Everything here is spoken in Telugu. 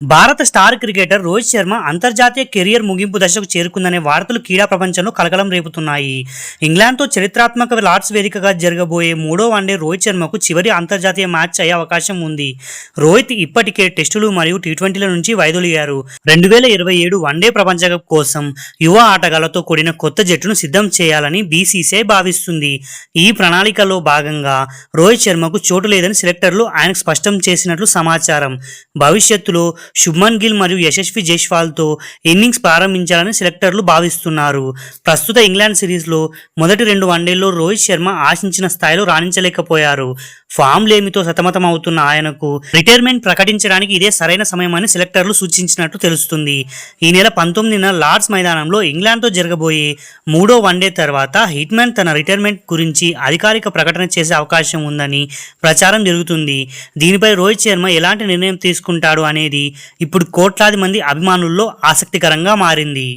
భారత స్టార్ క్రికెటర్ రోహిత్ శర్మ అంతర్జాతీయ కెరియర్ ముగింపు దశకు చేరుకుందనే వార్తలు క్రీడా ప్రపంచంలో కలకలం రేపుతున్నాయి. ఇంగ్లాండ్తో చరిత్రాత్మక లార్డ్స్ వేదికగా జరగబోయే మూడో వన్డే రోహిత్ శర్మకు చివరి అంతర్జాతీయ మ్యాచ్ అయ్యే అవకాశం ఉంది. రోహిత్ ఇప్పటికే టెస్టులు మరియు టీ20ల నుంచి వైదొలిగారు. 2027 వన్డే ప్రపంచ కప్ కోసం యువ ఆటగాళ్లతో కూడిన కొత్త జట్టును సిద్ధం చేయాలని బీసీసీఐ భావిస్తుంది. ఈ ప్రణాళికలో భాగంగా రోహిత్ శర్మకు చోటు లేదని సెలెక్టర్లు ఆయనకు స్పష్టం చేసినట్లు సమాచారం. భవిష్యత్తులో శుభ్మన్ గిల్ మరియు యశస్వి జైస్వాల్తో ఇన్నింగ్స్ ప్రారంభించాలని సెలెక్టర్లు భావిస్తున్నారు. ప్రస్తుత ఇంగ్లాండ్ సిరీస్లో మొదటి 2 వన్డేల్లో రోహిత్ శర్మ ఆశించిన స్థాయిలో రాణించలేకపోయారు. ఫామ్ లేమితో సతమతమవుతున్న ఆయనకు రిటైర్మెంట్ ప్రకటించడానికి ఇదే సరైన సమయమని సెలెక్టర్లు సూచించినట్టు తెలుస్తుంది. ఈ నెల 19న లార్డ్స్ మైదానంలో ఇంగ్లాండ్తో జరగబోయే మూడో వన్డే తర్వాత హిట్మ్యాన్ తన రిటైర్మెంట్ గురించి అధికారిక ప్రకటన చేసే అవకాశం ఉందని ప్రచారం జరుగుతుంది. దీనిపై రోహిత్ శర్మ ఎలాంటి నిర్ణయం తీసుకుంటాడు అనేది ఇప్పుడు కోట్లాది మంది అభిమానుల్లో ఆసక్తికరంగా మారింది.